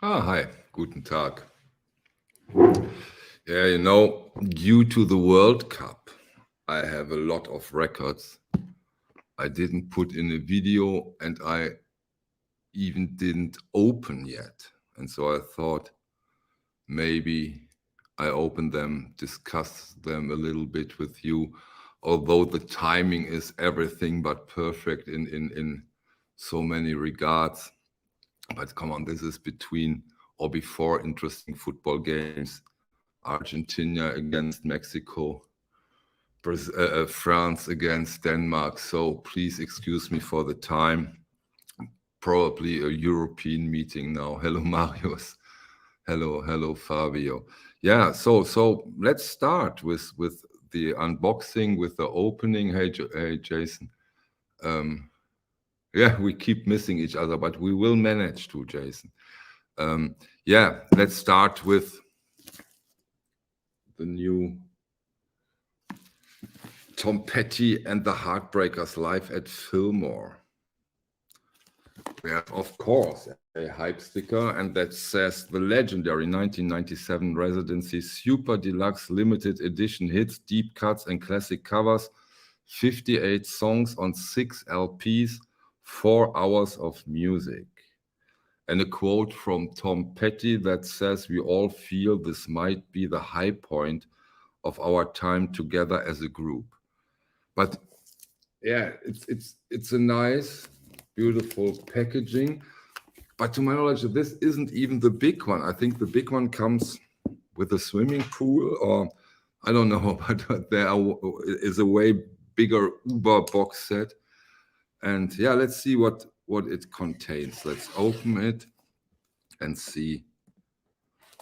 Hi, guten Tag. Yeah, due to the World Cup, I have a lot of records I didn't put in a video and I even didn't open yet. And so I thought maybe I open them, discuss them a little bit with you, although the timing is everything but perfect in so many regards. But come on, this is between or before interesting football games. Argentina against Mexico, France against Denmark. So please excuse me for the time. Probably a European meeting now. Hello, Marius. Hello, Fabio. Yeah. So let's start with the unboxing, with the opening. Hey, Jason. Yeah, we keep missing each other, but we will manage to, Jason. Yeah, let's start with the new Tom Petty and the Heartbreakers live at Fillmore. We have, of course, a hype sticker, and that says the legendary 1997 Residency Super Deluxe Limited Edition hits, deep cuts, and classic covers. 58 songs on 6 LPs, 4 hours of music. And a quote from Tom Petty that says, "We all feel this might be the high point of our time together as a group." But yeah, it's a nice, beautiful packaging. But to my knowledge, this isn't even the big one. I think the big one comes with a swimming pool, or I don't know, but is a way bigger Uber box set. And yeah, let's see what it contains. Let's open it and see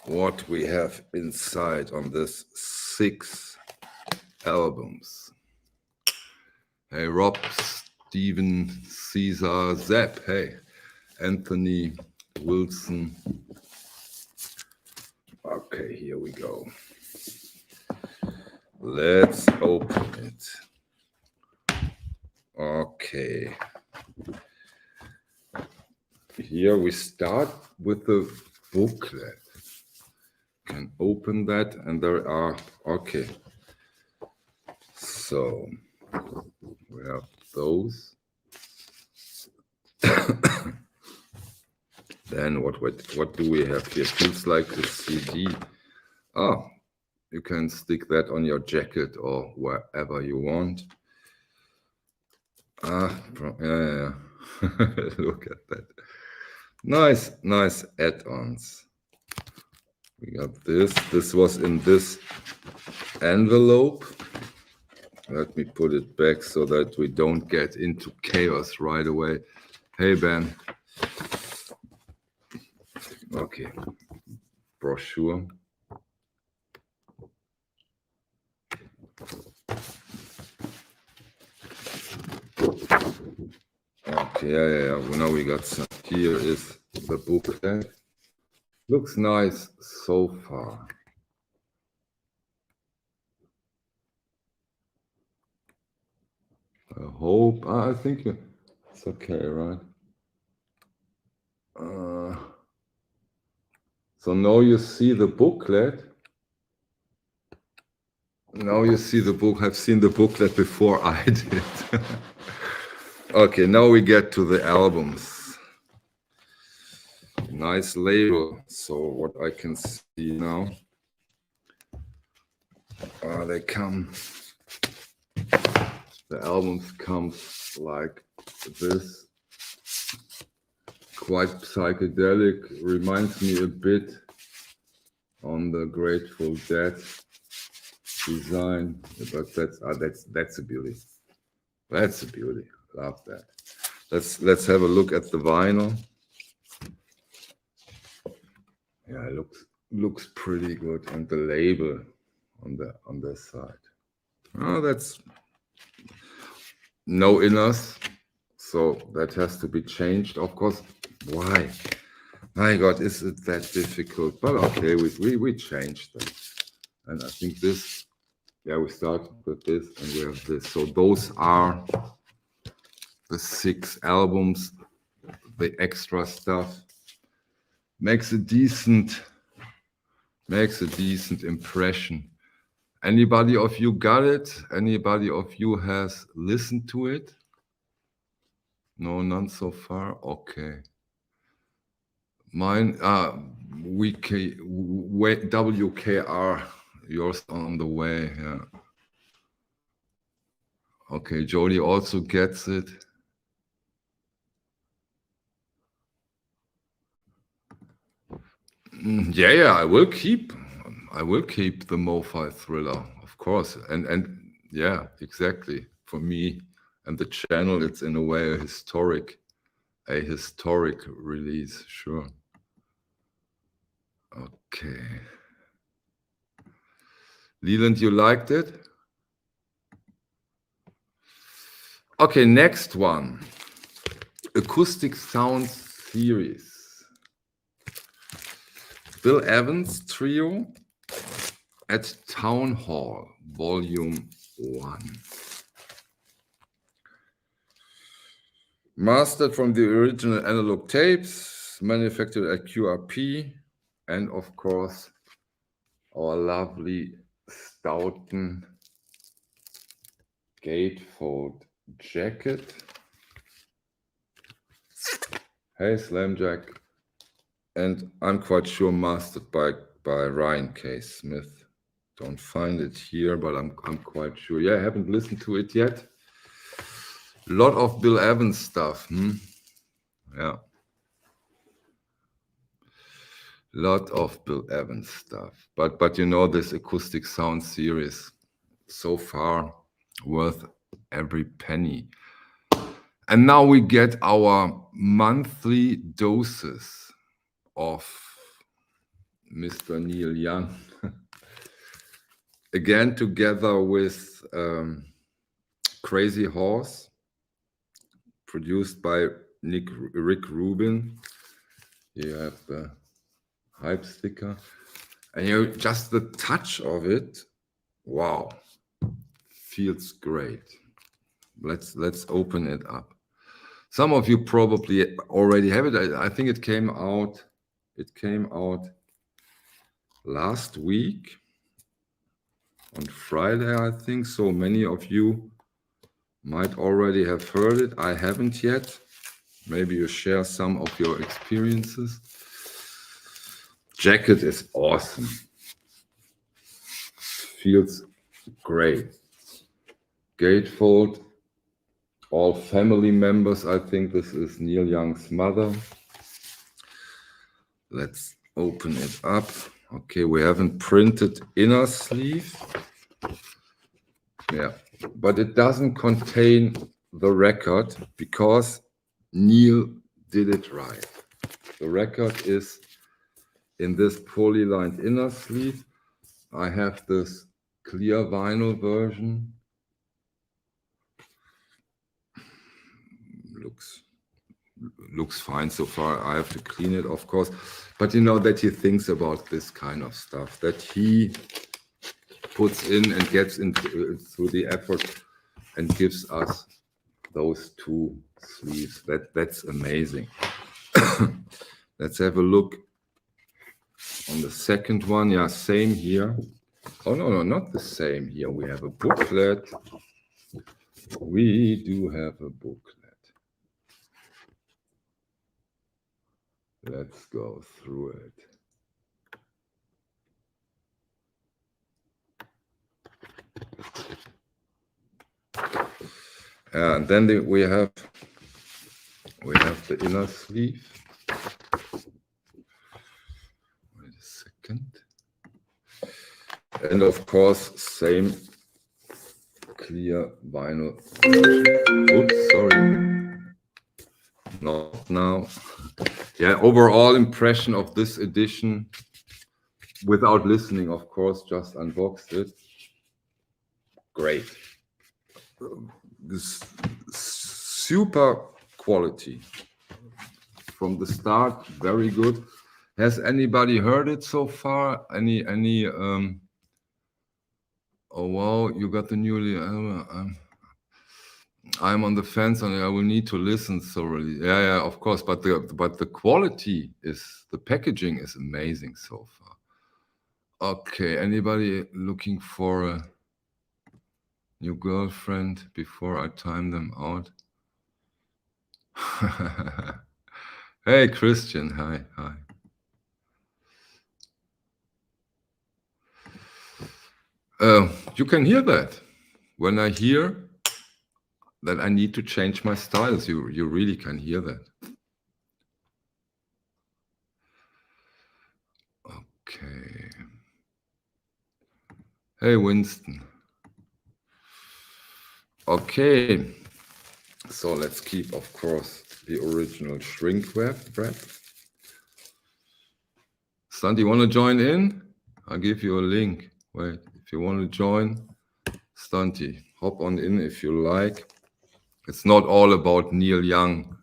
what we have inside on this 6 albums. Hey, Rob, Steven, Caesar, Zepp, hey, Anthony, Wilson. Okay, here we go. Let's open it. Okay. Here we start with the booklet. Can open that, and there are, okay. So we have those. Then what do we have here? Feels like a CD. Oh, you can stick that on your jacket or wherever you want. Yeah. Look at that. Nice add-ons. We got this. This was in this envelope. Let me put it back so that we don't get into chaos right away. Hey, Ben. Okay. Brochure. Okay, yeah. Well, now we got some. Here is the booklet. Looks nice so far. I hope. I think it's okay, right? So now you see the booklet. Now you see the book. I've seen the booklet before I did. Okay, now we get to the albums. Nice label. So what I can see now, they come. The albums come like this. Quite psychedelic. Reminds me a bit on the Grateful Dead design, but that's a beauty. That's a beauty. Love that. Let's have a look at the vinyl. Yeah, it looks pretty good, and the label on the side. Oh, that's no inners, so that has to be changed, of course. Why? My God, is it that difficult? But okay, we changed that, and I think this. Yeah, we start with this, and we have this. So those are the 6 albums, the extra stuff. makes a decent impression. Anybody of you got it? Anybody of you has listened to it? No, none so far. Okay. Mine, WKR, yours on the way. Yeah. Okay, Jody also gets it. Yeah, I will keep the Mo-Fi thriller, of course, and yeah, exactly. For me and the channel, it's in a way a historic release, sure. Okay, Leland, you liked it? Okay, next one, acoustic sound series. Bill Evans Trio at Town Hall, Volume 1. Mastered from the original analog tapes, manufactured at QRP, and of course, our lovely Stoughton gatefold jacket. Hey, Slamjack. And I'm quite sure mastered by Ryan K. Smith. Don't find it here, but I'm quite sure. Yeah, I haven't listened to it yet. Lot of Bill Evans stuff. Yeah. Lot of Bill Evans stuff. But you know, this acoustic sound series, so far worth every penny. And now we get our monthly doses of Mr. Neil Young. Again, together with Crazy Horse, produced by Rick Rubin. You have the hype sticker. And you know, just the touch of it, wow, feels great. Let's open it up. Some of you probably already have it. I think it came out last week on Friday, I think. So many of you might already have heard it. I haven't yet. Maybe you share some of your experiences. Jacket is awesome. Feels great. Gatefold, all family members. I think this is Neil Young's mother. Let's open it up. Okay, we haven't printed inner sleeve. Yeah, but it doesn't contain the record because Neil did it right. The record is in this poly-lined inner sleeve. I have this clear vinyl version. Looks fine so far. I have to clean it, of course. But you know that he thinks about this kind of stuff, that he puts in and gets into through the effort and gives us those two sleeves. That's amazing. Let's have a look on the second one. Yeah, same here. Oh, no, not the same here. We have a booklet. We do have a booklet. Let's go through it. And then we have the inner sleeve. Wait a second. And of course, same clear vinyl. Oops, sorry. Not now. Yeah, overall impression of this edition, without listening, of course, just unboxed it. Great. This super quality from the start, very good. Has anybody heard it so far? Any oh wow, you got the newly I'm on the fence, and I will need to listen thoroughly. Yeah, yeah, of course. But the quality is the packaging is amazing so far. Okay, anybody looking for a new girlfriend before I time them out? Hey, Christian. Hi, hi. You can hear that. When I hear that I need to change my styles, you really can hear that. Okay. Hey, Winston. Okay. So let's keep, of course, the original shrink wrap. Santi, you want to join in? I'll give you a link. Wait, if you want to join, Santi, hop on in if you like. It's not all about Neil Young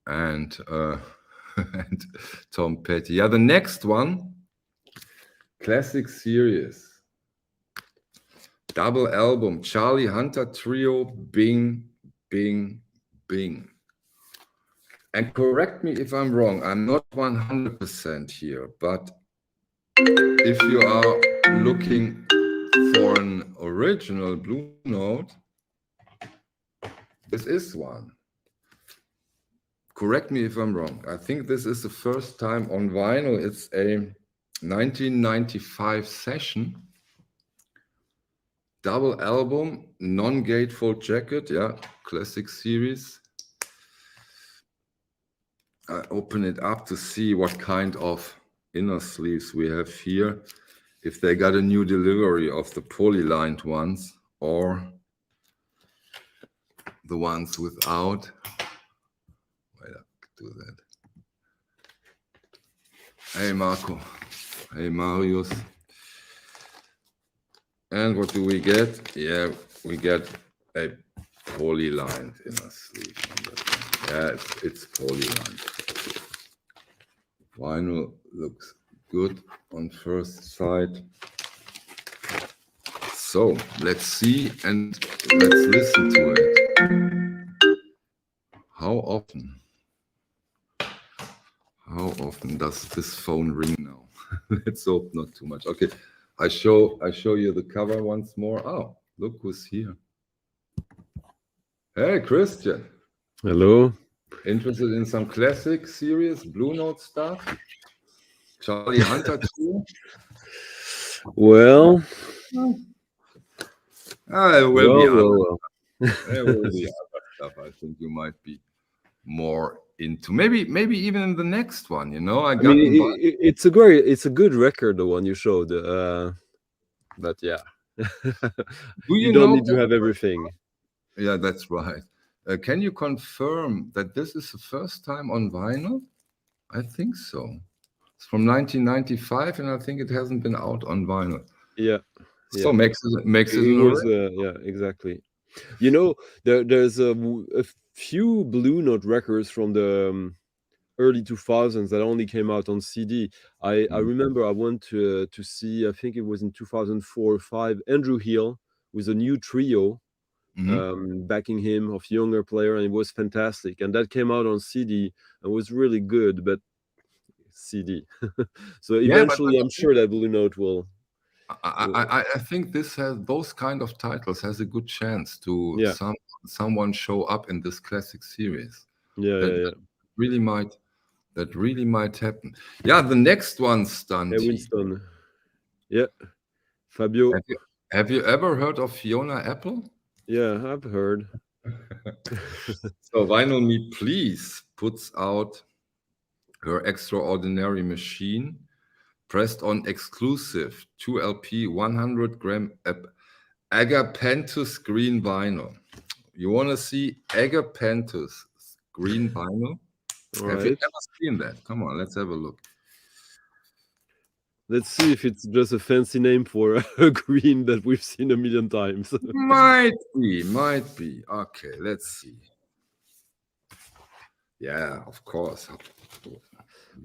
and and Tom Petty. Yeah, the next one, classic series, double album, Charlie Hunter Trio, Bing, Bing, Bing. And correct me if I'm wrong, I'm not 100% here, but if you are looking for an original Blue Note, this is one. Correct me if I'm wrong. I think this is the first time on vinyl. It's a 1995 session. Double album, non-gatefold jacket, yeah, classic series. I open it up to see what kind of inner sleeves we have here. If they got a new delivery of the poly-lined ones or the ones without. Wait, I do that. Hey, Marco. Hey, Marius. And what do we get? Yeah, we get a poly-lined inner sleeve. Yeah, it's poly-lined. Vinyl looks good on first sight. So let's see and let's listen to it. How often does this phone ring now? Let's hope not too much. Okay, I show you the cover once more. Oh, look who's here. Hey, Christian. Hello. Interested in some classic series, Blue Note stuff? Charlie Hunter too? Well, There will be other. well. There will be other stuff. I think you might be more into. Maybe even in the next one. You know, I I mean, got invited. it's a good record, the one you showed. But yeah, Do you you don't know? need to have everything. Yeah, that's right. Can you confirm that this is the first time on vinyl? I think so. It's from 1995, and I think it hasn't been out on vinyl. Yeah, So yeah. makes it It an was, original. yeah, exactly. You know, there's a few Blue Note records from the early 2000s that only came out on CD. I remember I went to see, I think it was in 2004 or 5, Andrew Hill with a new trio Mhm. backing him of younger player, and it was fantastic. And that came out on CD and was really good, but CD. So Yeah, eventually, I'm sure that Blue Note will I think this has those kind of titles has a good chance to yeah, someone show up in this classic series. yeah, That yeah, yeah. really might that really might happen. Yeah, the next one, Hey, Stunty. Winston. Yeah, Fabio. Have you have you ever heard of Fiona Apple? Yeah, I've heard. So Vinyl Me Please puts out her extraordinary machine pressed on exclusive 2LP 100-gram Agapanthus green vinyl. You want to see Agapanthus green vinyl? All Have you right. ever seen that? Come on, let's have a look. Let's see if it's just a fancy name for a green that we've seen a million times. Might be, might be. Okay, let's see. Yeah, of course.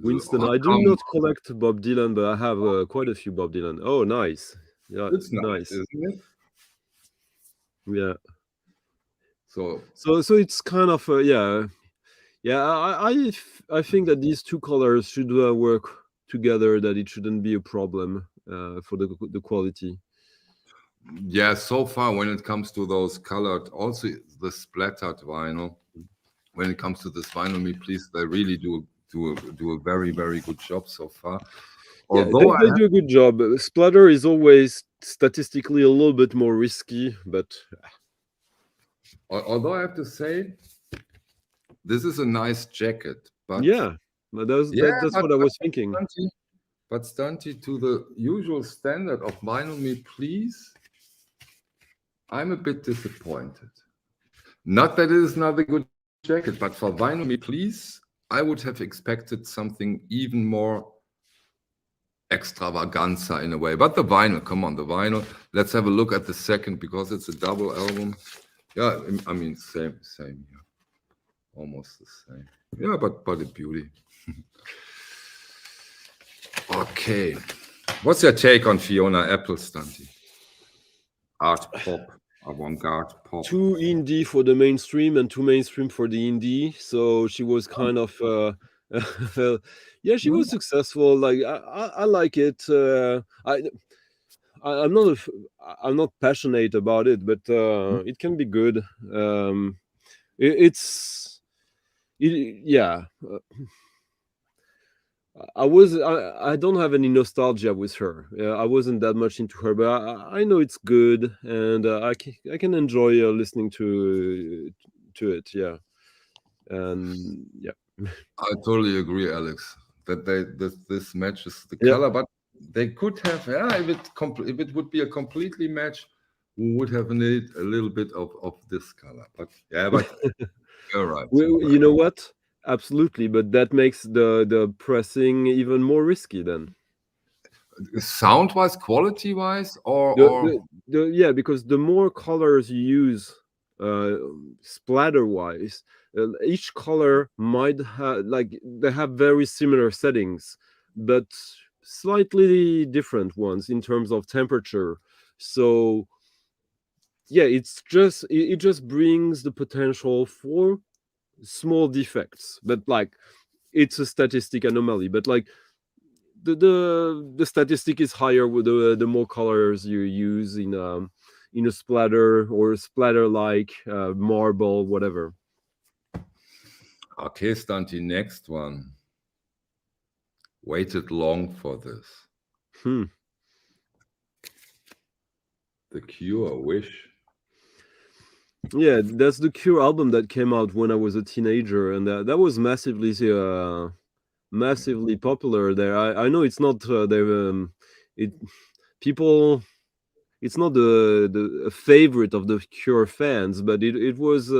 Winston, How I do come? not collect Bob Dylan, but I have quite a few Bob Dylan. Oh, nice. Yeah, It's nice, nice. isn't it? Yeah. So So it's kind of yeah. I think that these two colors should work together. That it shouldn't be a problem for the quality. yeah, so far when it comes to those colored, also the splattered vinyl, when it comes to this vinyl me please, they really do a very good job so far. Yeah, Although they do a good job. Splatter is always statistically a little bit more risky, but although I have to say this is a nice jacket, but yeah, yeah, that's what I was thinking. Stunty, but Stunty, to the usual standard of vinyl me please, I'm a bit disappointed. Not that it is not a good jacket, but for vinyl me please, I would have expected something even more extravaganza in a way. But the vinyl, come on, the vinyl. Let's have a look at the second, because it's a double album. Yeah, I mean, same here. Almost the same. Yeah, but a beauty. Okay. What's your take on Fiona Apple, Stunty? Art pop, avant-garde pop. Too indie for the mainstream and too mainstream for the indie. So she was kind of yeah, she was successful. Like I like it. I'm not I'm not passionate about it, but it can be good. It's yeah. I don't have any nostalgia with her. I wasn't that much into her, but I know it's good, and I can enjoy listening to it. Yeah, and yeah, I totally agree, Alex, that this matches the yeah. color, but they could have, yeah, if it would be a completely match, we would have needed a little bit of this color. But yeah, but you're right. You know what? Absolutely, but that makes the pressing even more risky then. Sound-wise, quality-wise, The, or yeah, because the more colors you use, uh, splatter wise, each color might have like they have very similar settings, but slightly different ones in terms of temperature. So yeah, it just brings the potential for small defects, but like it's a statistic anomaly. But like the statistic is higher with the more colors you use in a splatter or splatter like marble, whatever. okay, Stanti, next one. Waited long for this. Hmm. The Cure, Wish. Yeah, that's the Cure album that came out when I was a teenager, and that was massively popular there. I know it's not it people it's not the a favorite of the Cure fans, but it was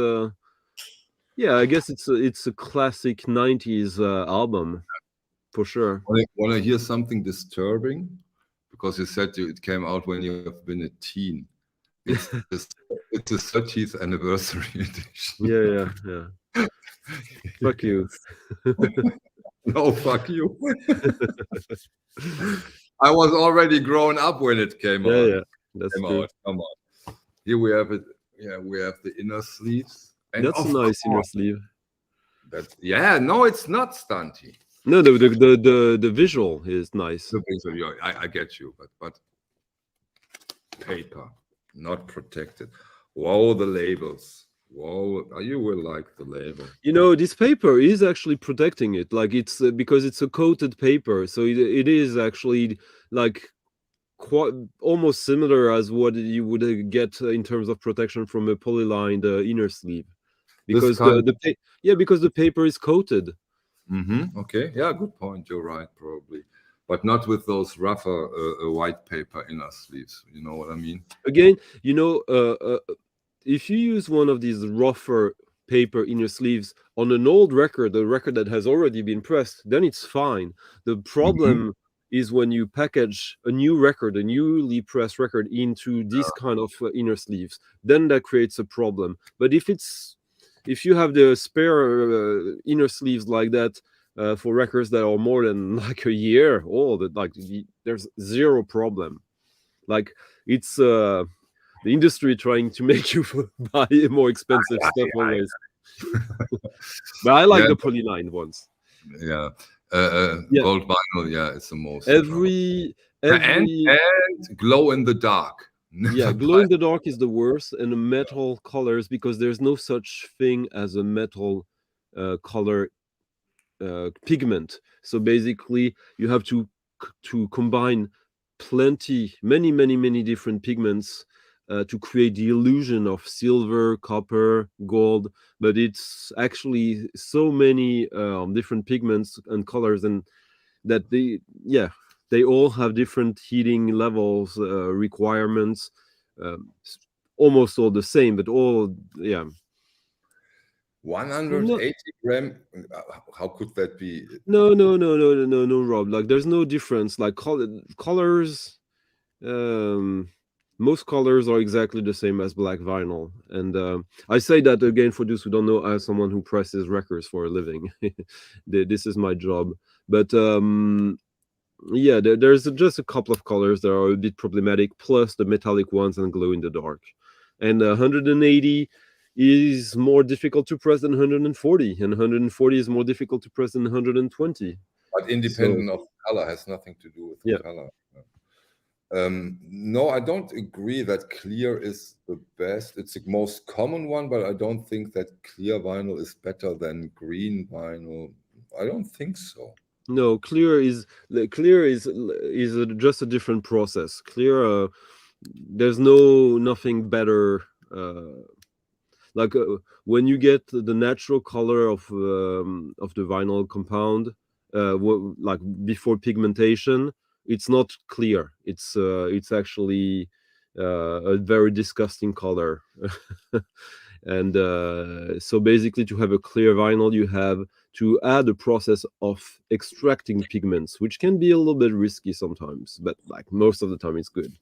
yeah, I guess it's a classic '90s album for sure. Want to hear something disturbing? Because you said it came out when you have been a teen. It's the, it's the 30th anniversary edition. Yeah. Fuck you. No, fuck you. I was already grown up when it came Yeah, that's true. Come on. Here we have it. Yeah, we have the inner sleeves. And That's a of nice inner course, sleeve. yeah, no, it's not stunty. No, the visual is nice. I get you, but paper, not protected. Whoa, the labels. Whoa, you will like the label. You know, this paper is actually protecting it. Like it's because it's a coated paper, so it is actually like quite almost similar as what you would get in terms of protection from a polylined inner sleeve. This Because kind. yeah, because the paper is coated. Okay, yeah, good point. You're right, probably, but not with those rougher white paper inner sleeves. You know what I mean? Again, you know, if you use one of these rougher paper inner sleeves on an old record, a record that has already been pressed, then it's fine. The problem is when you package a new record, a newly pressed record, into this kind of inner sleeves, then that creates a problem. But if you have the spare inner sleeves like that for records that are more than like a year old, like there's zero problem. Like it's the industry trying to make you buy more expensive stuff always. But I like Yeah, the polyline ones. yeah. Yeah, Gold vinyl, yeah, it's the most trouble. every And every glow in the dark. yeah, Never glow buy. in the dark is the worst, and the metal colors, because there's no such thing as a metal color pigment. So basically, you have to combine many different pigments to create the illusion of silver, copper, gold. But it's actually so many different pigments and colors, and that they all have different heating levels, requirements. Almost all the same, but all, yeah. No, 180 gram. How could that be? no, Rob. Like, there's no difference. Like, colors, um, most colors are exactly the same as black vinyl. And I say that again for those who don't know, as someone who presses records for a living. This is my job. But yeah, there's just a couple of colors that are a bit problematic, plus the metallic ones and glow in the dark. And 180 is more difficult to press than 140, and 140 is more difficult to press than 120. But So independent of color, has nothing to do with the yeah, color. No, I don't agree that clear is the best. It's the most common one, but I don't think that clear vinyl is better than green vinyl. I don't think so. no, clear is just a different process. Clear, there's nothing better. Like, when you get the natural color of the vinyl compound, like before pigmentation, it's not clear. It's actually a very disgusting color. And so basically, to have a clear vinyl, you have to add a process of extracting pigments, which can be a little bit risky sometimes, but like most of the time it's good.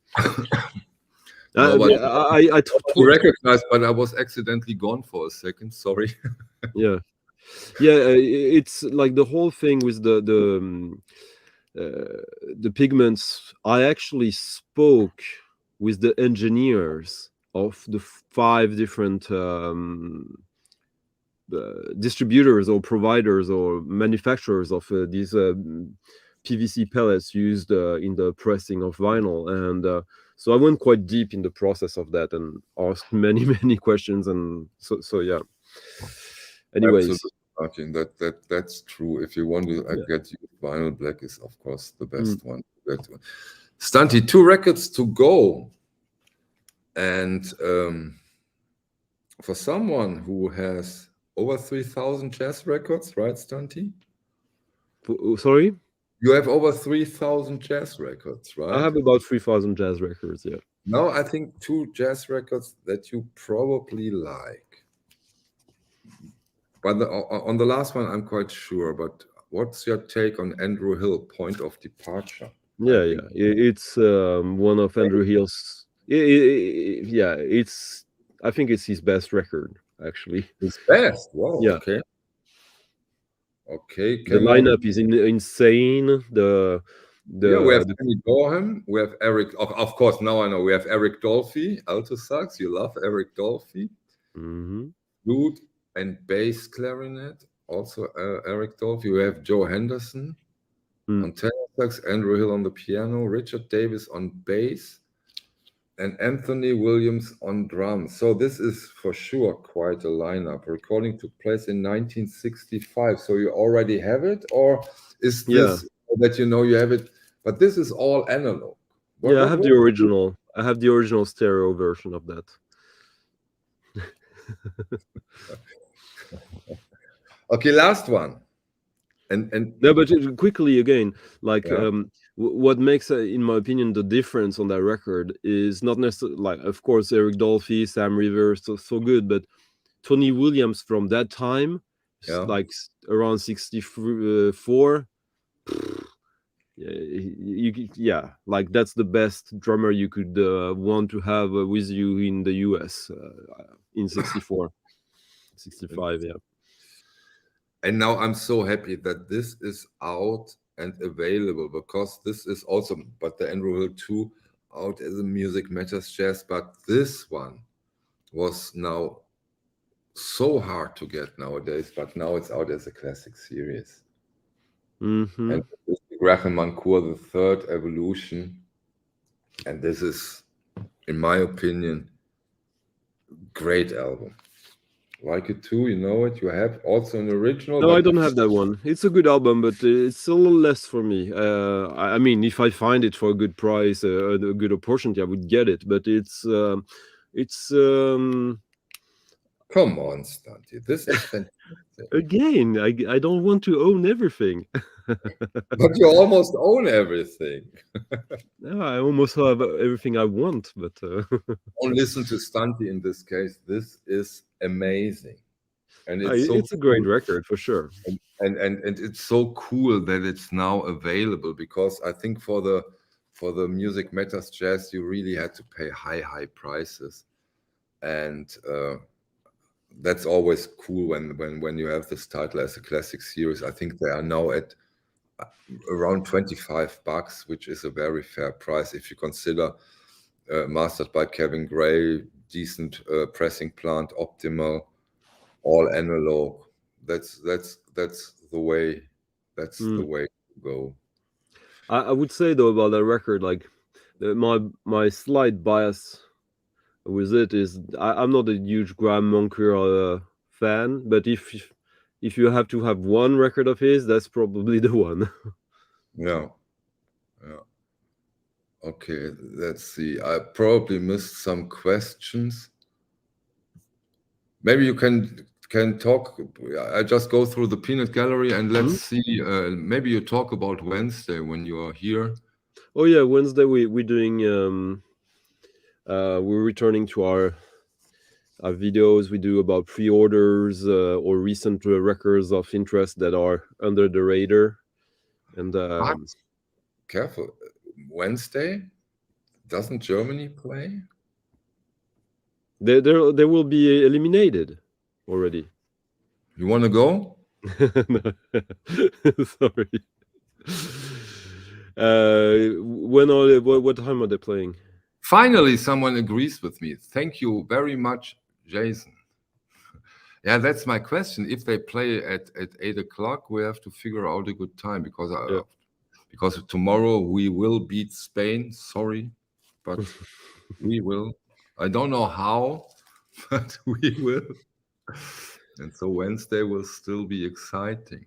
No, but I you recognize, but I was accidentally gone for a second. Sorry. yeah, it's like the whole thing with the pigments. I actually spoke with the engineers of the 5 different distributors or providers or manufacturers of these PVC pellets used in the pressing of vinyl. And so I went quite deep in the process of that and asked many questions. And so yeah. Anyways, Absolutely, Martin. That's true. If you want to yeah. get you, vinyl black is of course the Mm. best one. Stunty, 2 records to go, and for someone who has over 3,000 jazz records, right, Stunty? Sorry? You have over 3,000 jazz records, I right? have about 3,000 jazz records, yeah. Now I think 2 jazz records that you probably like. But on the last one, I'm quite sure. But what's your take on Andrew Hill, Point of Departure? I think It's one of Andrew Hill's. Yeah, I think it's his best record, actually. it's best. Wow. Yeah, Okay. Okay. the Come on. lineup is insane. Yeah, we have The Kenny Dorham. We have Eric. Of course, now I know. We have Eric Dolphy, alto sax. You love Eric Dolphy. Mhm. Flute and bass clarinet. Also Eric Dolphy. We have Joe Henderson on tenor sax, Andrew Hill on the piano, Richard Davis on bass, and Anthony Williams on drums. So this is for sure quite a lineup. Recording took place in 1965. So you already have it, or is Yeah, this that you know you have it? But this is all analog. yeah. I have the original. I have the original stereo version of that. Okay, last one. And No, but quickly again, like yeah, what makes, in my opinion, the difference on that record is not necessarily, like, of course, Eric Dolphy, Sam Rivers, so good, but Tony Williams from that time, yeah. like around 64. Yeah, like that's the best drummer you could want to have with you in the US in 64, 65. Yeah. And now I'm so happy that this is out and available, because this is awesome. But the Andrew Hill 2 out as a Music Matters Jazz, but this one was now so hard to get nowadays, but now it's out as a classic series. Mm-hmm. And this is Graham Mancour, the third evolution. And this is, in my opinion, great album. Like it too, you know it. You have also an original, No, I but don't have that one. It's a good album, but it's a little less for me. I mean, if I find it for a good price, a good opportunity, I would get it. But it's come on, Stunty. This is fantastic. again, I don't want to own everything. But you almost own everything. No, I almost have everything I want, but Don't listen to Stunty in this case. This is amazing. And it's so it's a great cool. record for sure. And it's so cool that it's now available, because I think for the Music Matters Jazz, you really had to pay high prices. And that's always cool when you have this title as a classic series. I think they are now at around $25, which is a very fair price if you consider mastered by Kevin Gray, decent pressing plant, optimal, all analog. That's the way. That's the way to go. I would say though about that record, like my slight bias with it is I'm not a huge Graham Moncoeur fan, but if you have to have one record of his, that's probably the one. Yeah. Okay, let's see. I probably missed some questions. Maybe you can talk. I just go through the peanut gallery and let's see. Maybe you talk about Wednesday when you are here. Oh yeah, Wednesday we're doing we're returning to our videos we do about pre-orders or recent records of interest that are under the radar. And careful, Wednesday, doesn't Germany play? they will be eliminated already. You want to go? Sorry. What time are they playing? Finally, someone agrees with me. Thank you very much, Jason. Yeah, that's my question. If they play at 8 o'clock, we have to figure out a good time, because tomorrow we will beat Spain. Sorry, but we will. I don't know how, but we will. And so Wednesday will still be exciting.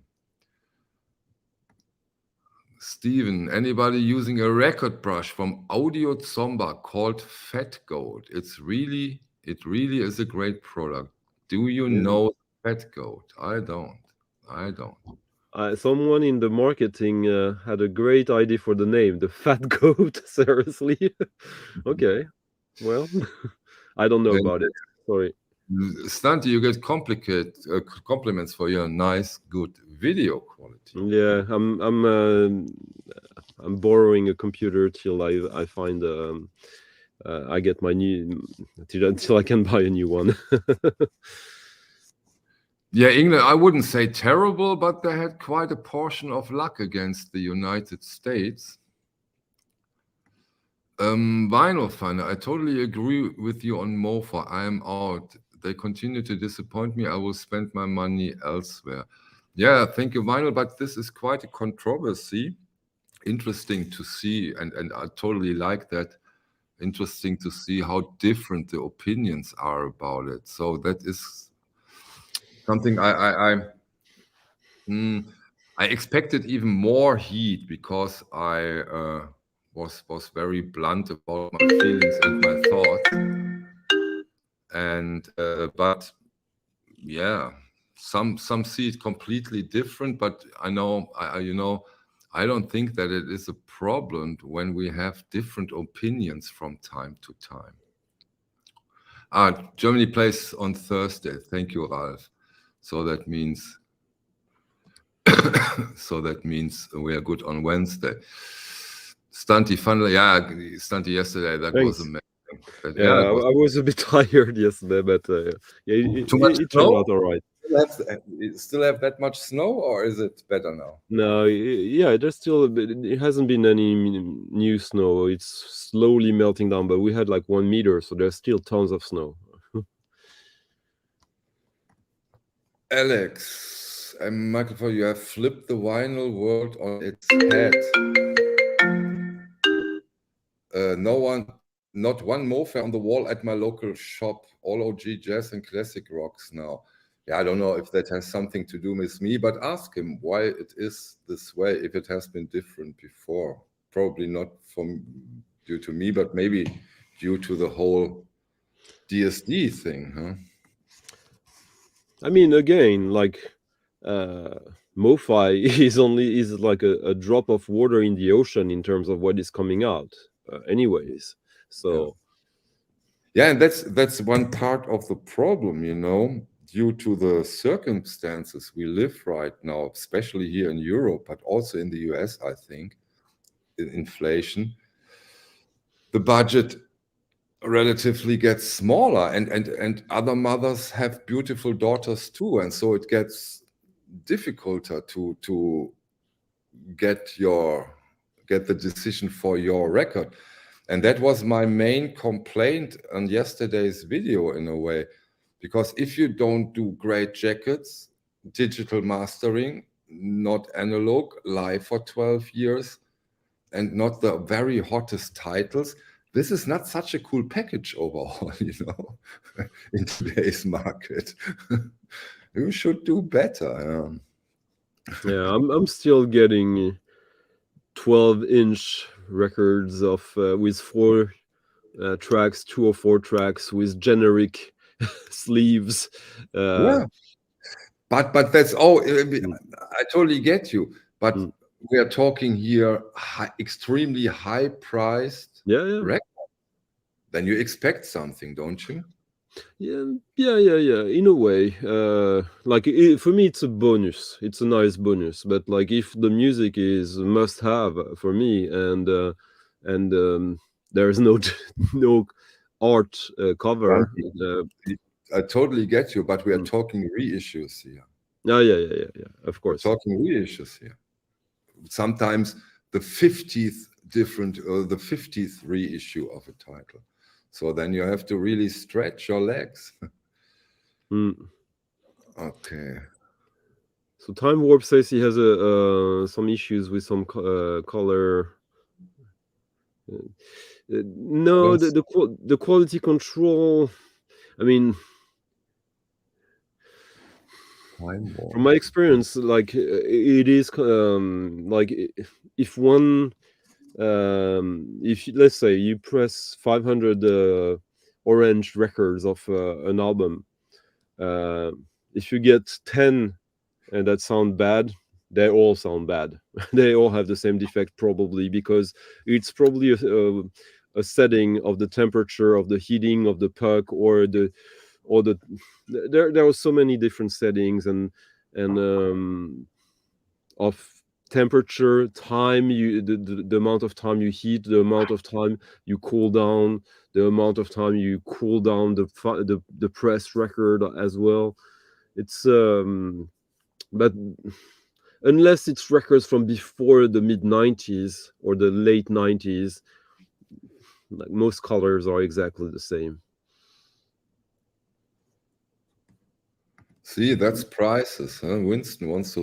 Steven, anybody using a record brush from Audio Zomba called Fat Goat? It really is a great product. Do you know Fat Goat? I don't. Someone in the marketing had a great idea for the name, the Fat Goat. Seriously? Okay. Well, I don't know about it. Sorry. Stunty, you get compliments for your nice, good video quality. Yeah, I'm borrowing a computer till I find I get my new until I can buy a new one. Yeah, England, I wouldn't say terrible, but they had quite a portion of luck against the United States. Vinyl Finder, I totally agree with you on Mofa. I am out. They continue to disappoint me. I will spend my money elsewhere. Yeah, thank you, Vinyl, but this is quite a controversy. Interesting to see, and I totally like that. Interesting to see how different the opinions are about it. So that is something I expected even more heat, because I was very blunt about my feelings and my thoughts. And but yeah, some see it completely different. But I know I don't think that it is a problem when we have different opinions from time to time. Germany plays on Thursday. Thank you, Ralph. So that means we are good on Wednesday. Stunty, finally, yeah, Stunty yesterday. That was amazing. I was a bit tired yesterday, but it turned out all right. You still have that much snow, or is it better now? No, yeah, there's still a bit. It hasn't been any new snow. It's slowly melting down, but we had like 1 meter, so there's still tons of snow. Alex, Michael, you have flipped the vinyl world on its head. Not one Mofa on the wall at my local shop. All OG jazz and classic rocks now. Yeah, I don't know if that has something to do with me, but ask him why it is this way, if it has been different before. Probably not due to me, but maybe due to the whole DSD thing, huh? I mean, again, like MoFi is like a drop of water in the ocean in terms of what is coming out, anyways. So yeah, and that's one part of the problem, you know, due to the circumstances we live right now, especially here in Europe, but also in the US, I think, in inflation, the budget relatively gets smaller, and other mothers have beautiful daughters too, and so it gets difficulter to get the decision for your record. And that was my main complaint on yesterday's video, in a way, because if you don't do great jackets, digital mastering, not analog, live for 12 years, and not the very hottest titles, this is not such a cool package overall, you know, in today's market. You should do better. yeah, I'm still getting 12-inch records of with 4 tracks, 2 or 4 tracks with generic sleeves. Yeah, but that's I totally get you. But we are talking here extremely high priced record. Then you expect something, don't you? Yeah. In a way, like for me, it's a bonus. It's a nice bonus. But like, if the music is must have for me, and there is no no art cover. I totally get you, but we are talking reissues here. Yeah. Of course, we're talking reissues here. Sometimes the 50th the 50th reissue of a title. So then you have to really stretch your legs. Okay. So Time Warp says he has some issues with some color. No, the quality control. I mean, from my experience, like it is like if one if let's say you press 500 orange records of an album, if you get 10 and that sound bad, they all sound bad. They all have the same defect, probably because it's probably a setting of the temperature of the heating of the puck, or there are so many different settings and of temperature, time, the amount of time you heat, the amount of time you cool down, the amount of time you cool down the press record as well. It's but unless it's records from before the mid 90s or the late 90s, like most colors are exactly the same. See, that's prices, huh? Winston wants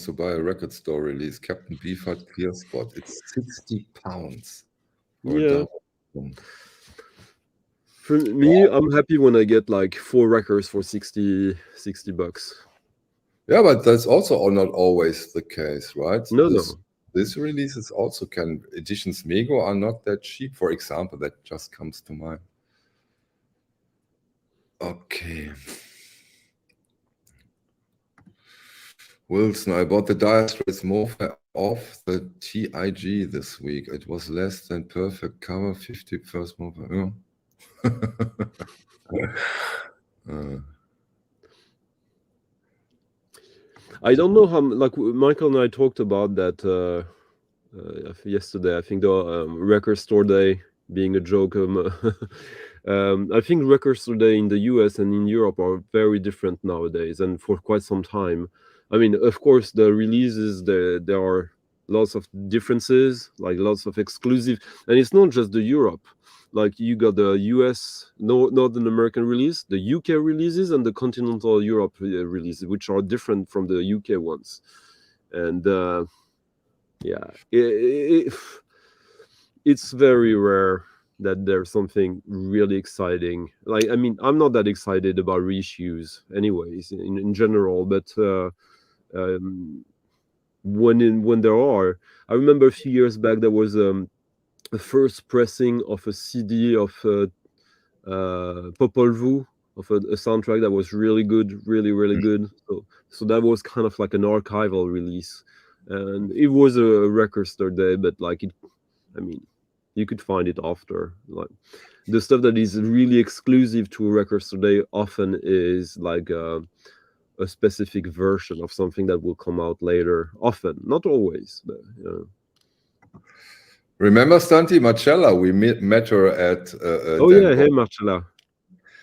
to buy a record store release, Captain Beefheart Clear Spot. It's £60 for a double. For me, I'm happy when I get like 4 records for 60 bucks. Yeah, but that's also not always the case, right? No. This releases also editions Mego are not that cheap, for example. That just comes to mind. Okay. Wilson, I bought the Dire Straits Morphe off the TIG this week. It was less than perfect cover, 51st Morphe. I don't know how, like Michael and I talked about that yesterday. I think the record store day being a joke. I think records today in the US and in Europe are very different nowadays, and for quite some time. I mean, of course, the releases there are lots of differences, like lots of exclusive, and it's not just the Europe. Like you got the US, Northern American release, the UK releases, and the continental Europe releases, which are different from the UK ones. And yeah, it's very rare that there's something really exciting. Like, I mean, I'm not that excited about reissues, anyways, in general. But um, when there are, I remember a few years back there was a first pressing of a CD of Popol Vuh, of a soundtrack that was really good, really good. So that was kind of like an archival release, and it was a record store day, but like it, I mean, you could find it after. Like the stuff that is really exclusive to a record today often is like a specific version of something that will come out later. Often, not always, but Remember Stanti Marcella? We met her at oh Den yeah, Bosch. hey Marcella,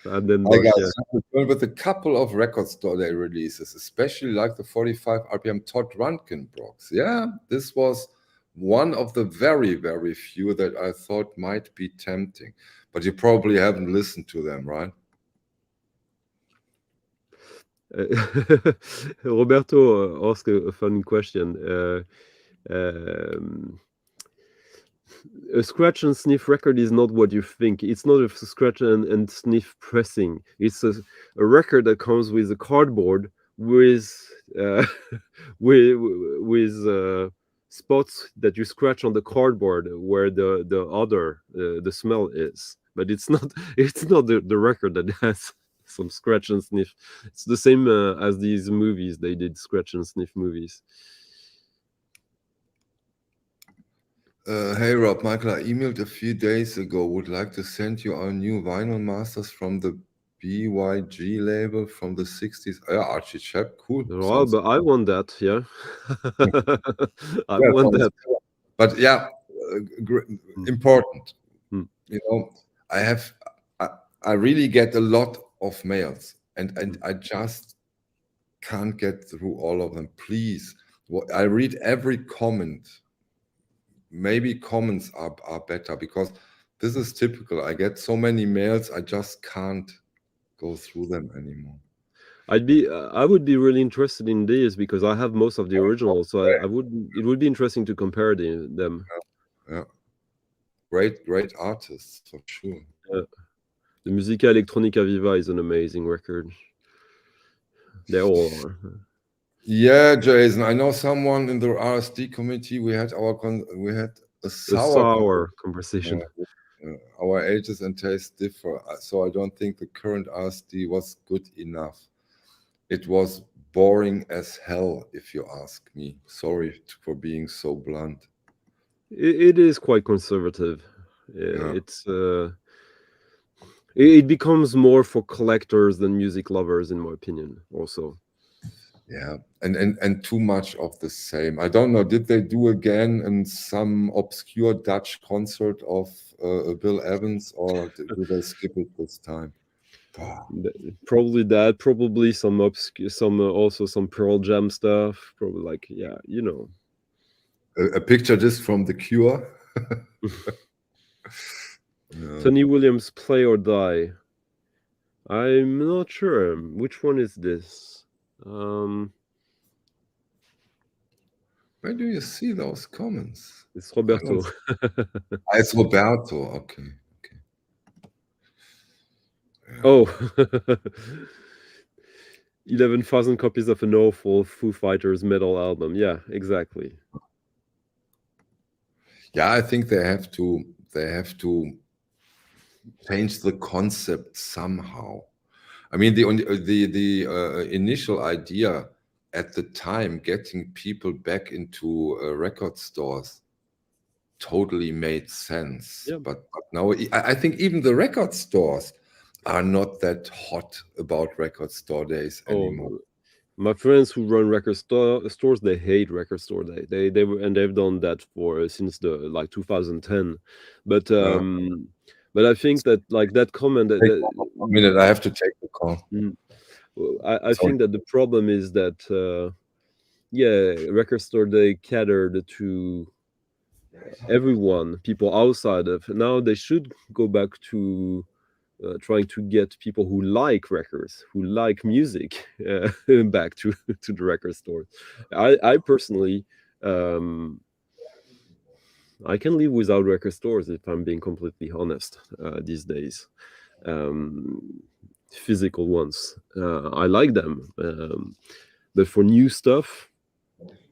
and then Hi Bosch, guys, yeah. just returned with a couple of record store day releases, especially like the 45 RPM Todd Rundgren box. Yeah, this was one of the very few that I thought might be tempting, but you probably haven't listened to them, right? Roberto asked a fun question. Um, a scratch and sniff record is not what you think. It's not a scratch and sniff pressing. It's a record that comes with a cardboard with uh, with spots that you scratch on the cardboard where the other the smell is. But it's not it's not the record that has some scratch and sniff. It's the same as these movies. They did scratch and sniff movies. Hey Rob, Michael, I emailed a few days ago. Would like to send you our new vinyl masters from the BYG label from the 60s. Yeah, Archie Shepp, cool. Oh, Sounds but I want that. Yeah, I yeah, want sounds that. cool. But yeah, Mm, important. mm, You know, I have I, I really get a lot of mails, and mm. I just can't get through all of them. Please, I read every comment. Maybe comments are better because this is typical. I get so many mails, I just can't go through them anymore. I would be really interested in this because I have most of the originals, so I would. It would be interesting to compare them. Yeah, great artists for sure. Uh, the Musica Electronica Viva is an amazing record. They all are. Yeah, Jason, I know someone in the RSD committee. We had a A sour sour conversation. conversation. Our ages and tastes differ, so I don't think the current RSD was good enough. It was boring as hell, if you ask me. Sorry for being so blunt. It is quite conservative. Yeah, It's it becomes more for collectors than music lovers, in my opinion. Also, yeah, and too much of the same. I don't know. Did they do again in some obscure Dutch concert of Bill Evans, or do they skip it this time? Ah, probably that. Probably some obscure, some also some Pearl Jam stuff. Probably like yeah, you know. a picture just from The Cure. Yeah. Tony Williams, Play or Die. I'm not sure. Which one is this? Where do you see those comments? It's I don't. Roberto. It's Roberto. Okay. Okay. Yeah. Oh, 11,000 copies of an awful Foo Fighters metal album. Yeah, exactly. Yeah, I think they have to change the concept somehow. I mean, the initial idea at the time, getting people back into record stores, totally made sense. Yeah. But now I think even the record stores are not that hot about record store days anymore. Oh, my friends who run stores, they hate record store day. They were, and they've done that for since the like 2010. But Uh, But I think that like that comment Take a minute, I have to take the call. mm, I Sorry. think that the problem is that yeah, record store they catered to everyone, people outside of. Now they should go back to trying to get people who like records, who like music, back to to the record store. I personally, um, I can live without record stores if I'm being completely honest these days. Um, Physical ones, I like them, but for new stuff,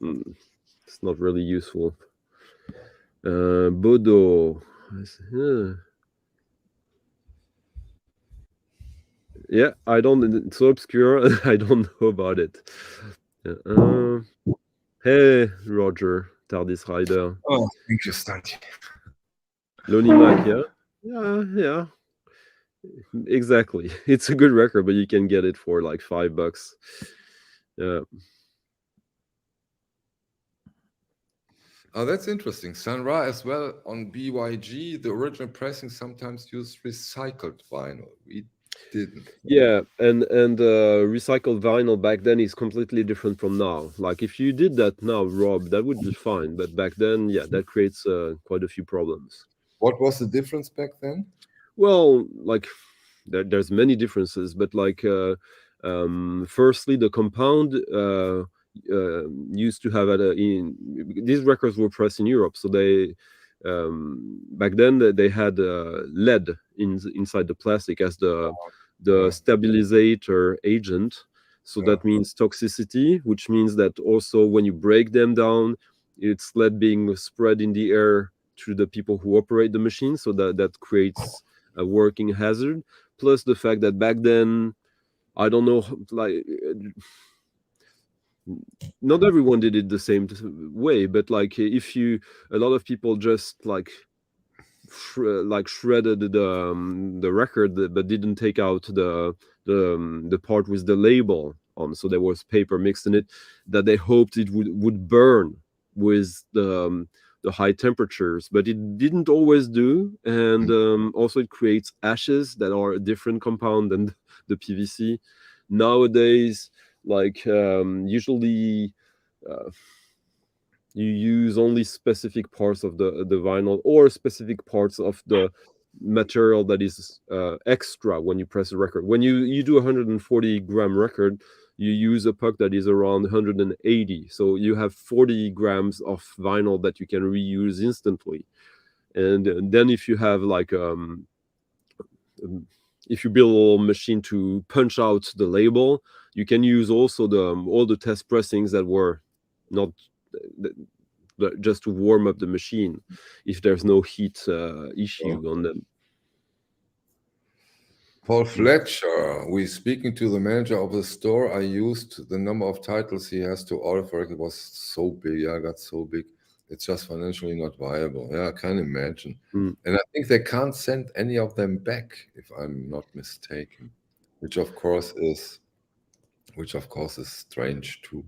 mm, it's not really useful. Bodo, uh, yeah, I don't. It's so obscure. I don't know about it. Uh, hey, Roger, TARDIS Rider, Oh, thank you, Stanti. Lonnie Mac, yeah, yeah, exactly. It's a good record, but you can get it for like $5. Yeah, Oh, that's interesting. Sun-Ra as well on BYG. The original pressing sometimes used recycled vinyl. We didn't. yeah, and recycled vinyl back then is completely different from now. Like if you did that now, Rob, that would be fine, but back then, yeah, that creates quite a few problems. What was the difference back then? Well, like there's many differences, but like firstly, the compound used to have these records were pressed in Europe, so they back then they had lead inside the plastic as the Uh, stabilizer agent. So yeah. that means toxicity, which means that also when you break them down, it's lead being spread in the air to the people who operate the machine, so that creates a working hazard. Plus the fact that back then, I don't know, like not everyone did it the same way, but like if you, a lot of people just like like shredded the record, but didn't take out the part with the label on, so there was paper mixed in it that they hoped it would burn with the high temperatures, but it didn't always do, and also it creates ashes that are a different compound than the PVC. Nowadays, like usually uh, you use only specific parts of the vinyl or specific parts of the material that is extra when you press a record. When you do a 140-gram record, you use a puck that is around 180, so you have 40 grams of vinyl that you can reuse instantly. And then if you have like um, if you build a little machine to punch out the label, you can use also the all the test pressings that were not just to warm up the machine if there's no heat issue on them. Paul Mm. Fletcher, we speaking to the manager of the store. I used the number of titles he has to order for it. It was so big. Yeah, I got so big. It's just financially not viable. Yeah, I can imagine. Mm. And I think they can't send any of them back, if I'm not mistaken, which of course is strange too.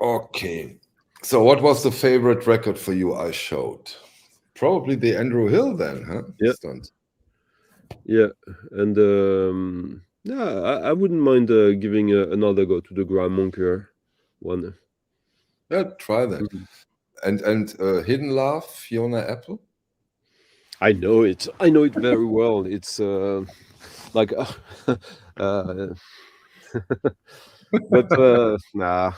Okay. So what was the favorite record for you I showed? Probably the Andrew Hill then, huh? Yeah, Stunt. yeah, and yeah, I wouldn't mind giving another go to the Graham Monker one. Yeah, try that. Mhm. And Hidden Love, Fiona Apple. I know it very well. It's like uh, but nah,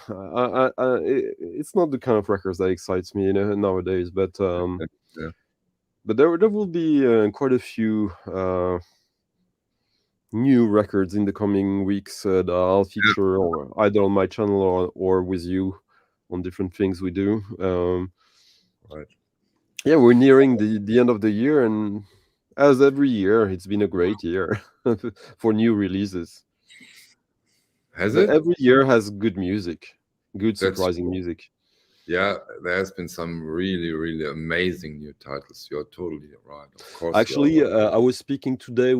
it's not the kind of records that excites me, you know, nowadays. Yeah. But there will be quite a few new records in the coming weeks that I'll feature or either on my channel or with you on different things we do. Right. Yeah, we're nearing the end of the year, and as every year, it's been a great year for new releases. Has it? Every year has good music, good That's surprising music. yeah. There has been some really, really amazing new titles. You're totally right. Of course, you're Actually, right. I was speaking today.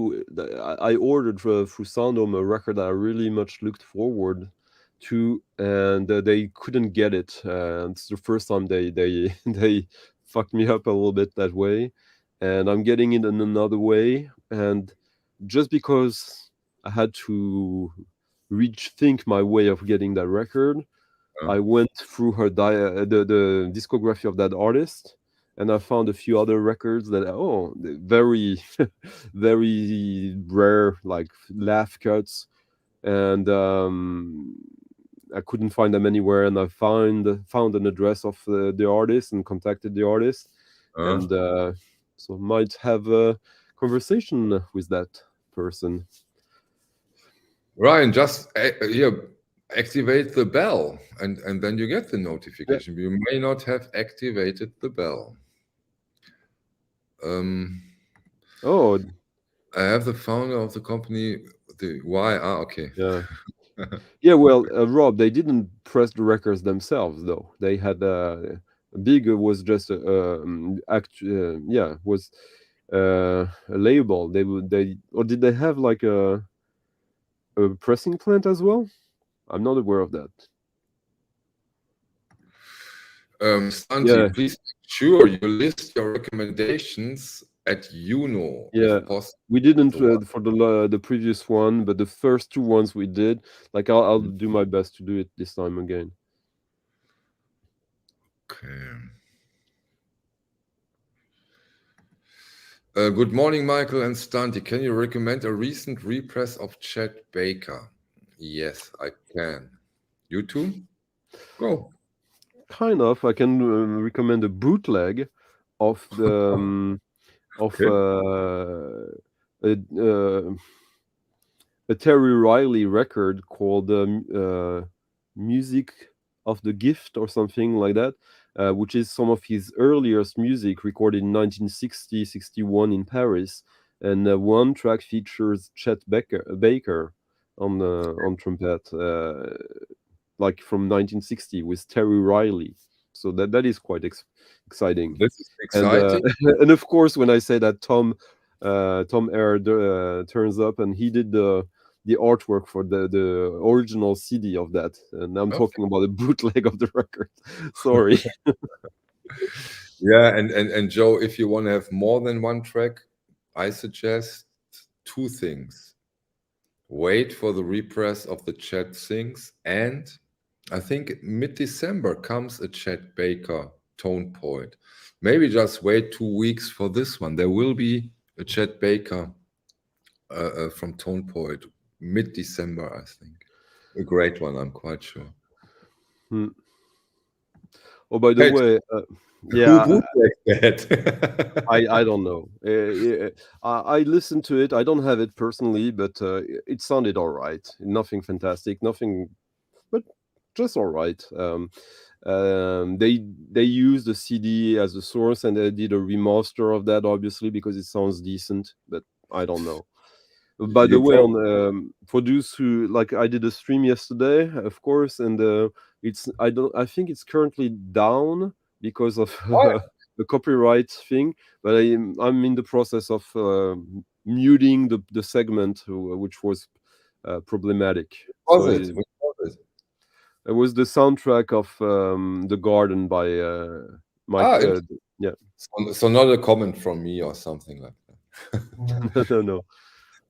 I ordered through Soundhome a record that I really much looked forward to, and they couldn't get it. And it's the first time they they fucked me up a little bit that way, and I'm getting it in another way. And just because I had to rethink my way of getting that record, I went through the discography of that artist, and I found a few other records that very very rare, like laugh cuts, and I couldn't find them anywhere. And I found an address of the artist and contacted the artist, and so might have a conversation with that person. Ryan, just here, activate the bell, and then you get the Yeah. notification. You may not have activated the bell. Um, Oh, I have the founder of the company. The why? Ah, okay. yeah. Yeah, well, Rob, they didn't press the records themselves, though. They had Big was just was a label. They or did they have like a pressing plant as well? I'm not aware of that. Santi, Yeah, please make sure you list your recommendations at Uno, yeah. if possible. We didn't The one. for the previous one, but the first two ones we did. Like I'll do my best to do it this time again. Okay. Good morning, Michael and Stanti. Can you recommend a recent repress of Chet Baker? Yes, I can. You too? Go. Kind of. I can recommend a bootleg of the of Okay. a, uh, a Terry Riley record called "Music of the Gift" or something like that, which is some of his earliest music recorded in 1960-61 in Paris. And one track features Baker on trumpet, like from 1960 with Terry Riley. So that is quite exciting. This is And exciting. and of course, when I say that Tom Ayer turns up, and he did the artwork for the original CD of that, and I'm Perfect. talking about a bootleg of the record. Sorry. Yeah, and Joe, if you want to have more than one track, I suggest two things. Wait for the repress of the Chet Sings, and I think mid-December comes a Chet Baker Tone Point. Maybe just wait 2 weeks for this one. There will be a Chet Baker from Tone Point mid-December, I think. A great one, I'm quite sure. Hmm. Oh, by the Hey, way, who yeah, bootlegged that? I don't know. I listened to it. I don't have it personally, but it sounded all right. Nothing fantastic, nothing, but just all right. They used the CD as a source, and they did a remaster of that, obviously, because it sounds decent. But I don't know. By the You way, probably on for those who like, I did a stream yesterday, of course, and it's I think it's currently down because of the copyright thing. But I'm in the process of muting the segment which was problematic. So was it? When was it? it was the soundtrack of The Garden by Mike. Ah, Yeah, so not a comment from me or something like that. no, no.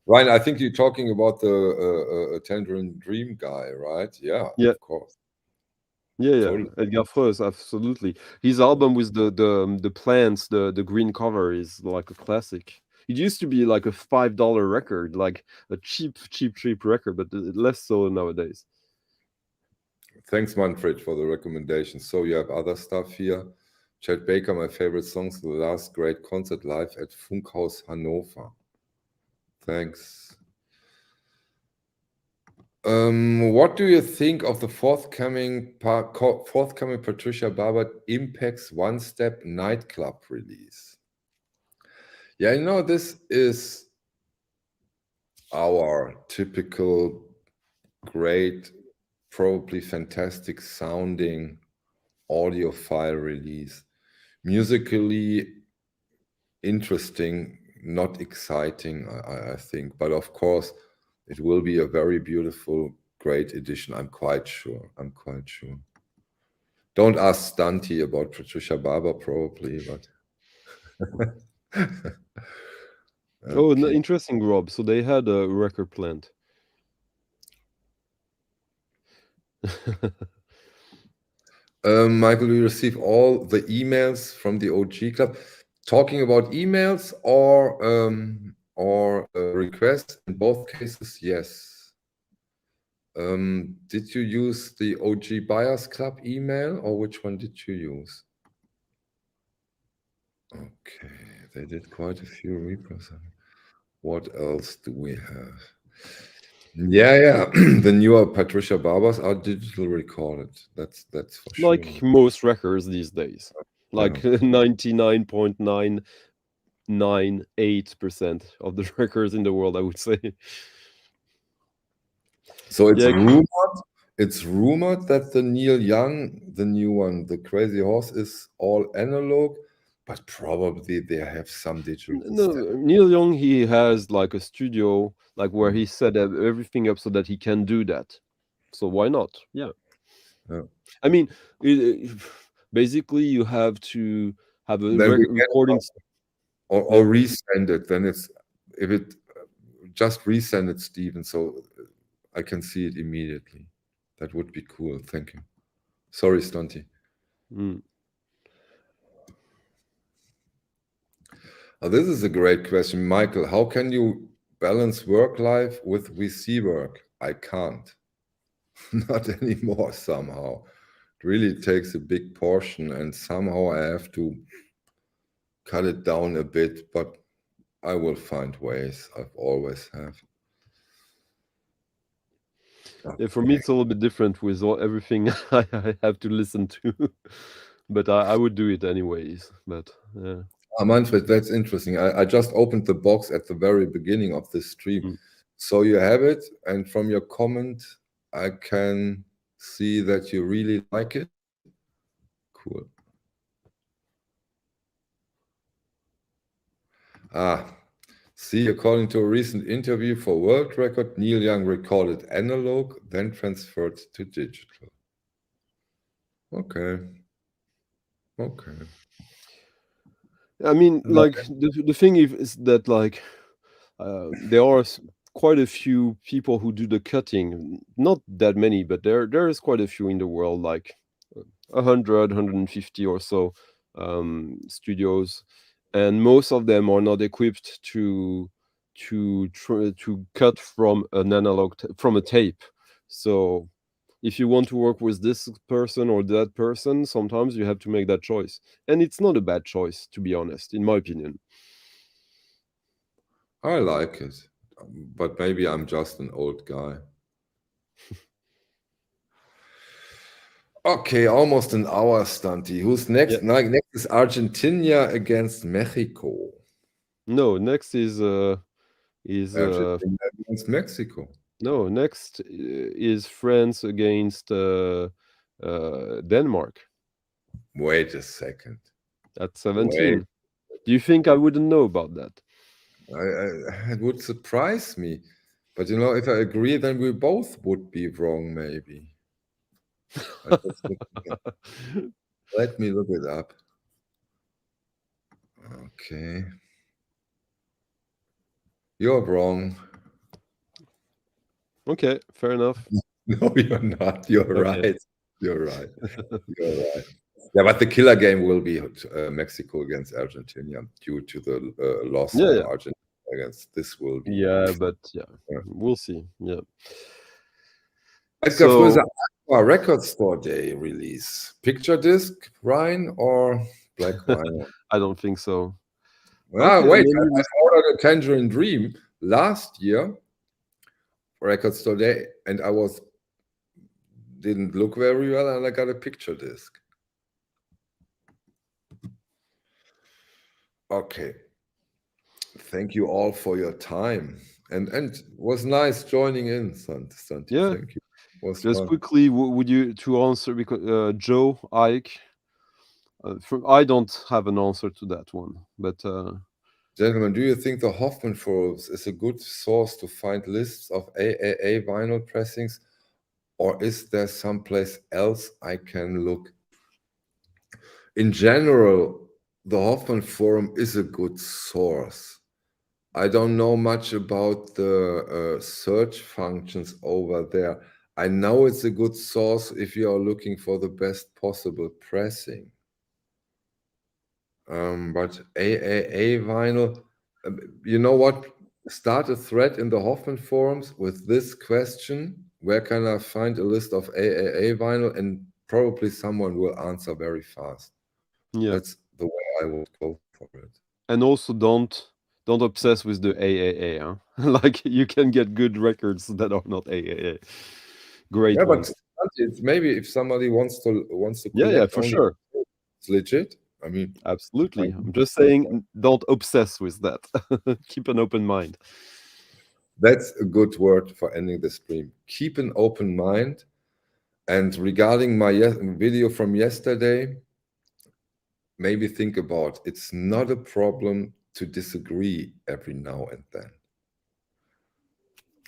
Ryan, I think you're talking about the Tangerine Dream guy, right? Yeah, Yeah, of course. yeah. Totally. Edgar Froese, absolutely. His album with the plants, the green cover is like a classic. It used to be like a $5 record, like a cheap record, but less so nowadays. Thanks, Manfred, for the recommendation. So you have other stuff here. Chet Baker, my favorite songs, the last great concert live at Funkhaus Hannover. Thanks. What do you think of the forthcoming Patricia Barber Impact's One Step nightclub release? Yeah, this is our typical great, probably fantastic sounding audiophile release. Musically interesting, not exciting, I think, but of course, it will be a very beautiful, great edition. I'm quite sure. I'm quite sure. Don't ask Stunty about Patricia Barber, probably, but Oh, okay. interesting, Rob. So they had a record plant. Michael, we receive all the emails from the OG Club. Talking about emails or requests, in both cases, yes. Did you use the OG Buyers Club email, or which one did you use? Okay, they did quite a few repros. What else do we have? Yeah. The newer Patricia Barbers are digital recorded. That's for sure. Like most records these days. Like Yeah. 99.998% of the records in the world, I would say. So Yeah, it's rumored that the Neil Young, the new one, the Crazy Horse, is all analog, but probably they have some digital no, stuff. Neil Young, he has like a studio, like where Mm. he set everything up so that he can do that. So why not? Yeah. Yeah. I mean, basically, you have to have a Then we get recording. or Yeah. resend it. Then it's if it just resend it, Steven, so I can see it immediately. That would be cool. Thank you. Sorry, Stunty. Mm. This is a great question, Michael. How can you balance work life with VC work? I can't. Not anymore, somehow. It really takes a big portion, and somehow I have to cut it down a bit, but I will find ways. I've always have. Yeah, for me, it's a little bit different with everything I have to listen to, but I would do it anyways. But yeah. Manfred, that's interesting. I just opened the box at the very beginning of this stream. Mm. So you have it, and from your comment, I can see that you really like it. Cool. See, according to a recent interview for World Record, Neil Young recorded analog, then transferred to digital. Okay. Okay. I mean, like the thing is that like there are quite a few people who do the cutting. Not that many, but there is quite a few in the world, like 100, 150 or so studios, and most of them are not equipped to cut from an from a tape. So if you want to work with this person or that person, sometimes you have to make that choice, and it's not a bad choice, to be honest, in my opinion. I like it, but maybe I'm just an old guy. Okay, almost an hour, Stunty. Who's Yeah. next? Next is Argentina against Mexico. No, next is Argentina against Mexico. no, next is France against Denmark Wait a second. at Wait. 17. Do you think I wouldn't know about that? It would surprise me. But you know, if I agree, then we both would be wrong, maybe. Let me look it up. Okay. You're wrong. Okay, fair enough. No, you're not. You're Okay. right. You're right. You're right. Yeah, but the killer game will be Mexico against Argentina due to the loss Yeah, of yeah. Argentina against this will be. Yeah, but yeah, Yeah. we'll see. Yeah. Edgar Fröser So Aqua Record Store Day release. Picture disc, Rhine or black vinyl? I don't think so. Ah, Okay, wait, maybe I ordered a Tangerine Dream last year for Record Store Day, and I didn't look very well, and I got a picture disc. Okay. Thank you all for your time. And it was nice joining in, Santi. yeah. Thank you. It was Just fun. quickly, would you to answer because Joe Ike? I don't have an answer to that one, but Gentlemen, do you think the Hoffman Forums is a good source to find lists of AAA vinyl pressings, or is there someplace else I can look? in general, the Hoffman Forum is a good source. I don't know much about the search functions over there. I know it's a good source if you are looking for the best possible pressing. But AAA vinyl, you know what? Start a thread in the Hoffman forums with this question: where can I find a list of AAA vinyl? And probably someone will answer very fast. Yeah. That's the way I would go for it. And also don't obsess with the AAA, huh? Like you can get good records that are not AAA. Great Yeah, ones. but it's maybe if somebody wants to Yeah, collect for only, sure. it's legit. I mean, Absolutely. I'm just saying don't obsess with that. Keep an open mind. that's a good word for ending the stream. Keep an open mind. And regarding my video from yesterday, maybe think about it's not a problem to disagree every now and then.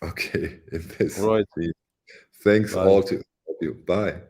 Okay, in this. All right. Thanks Bye. all to you. Bye.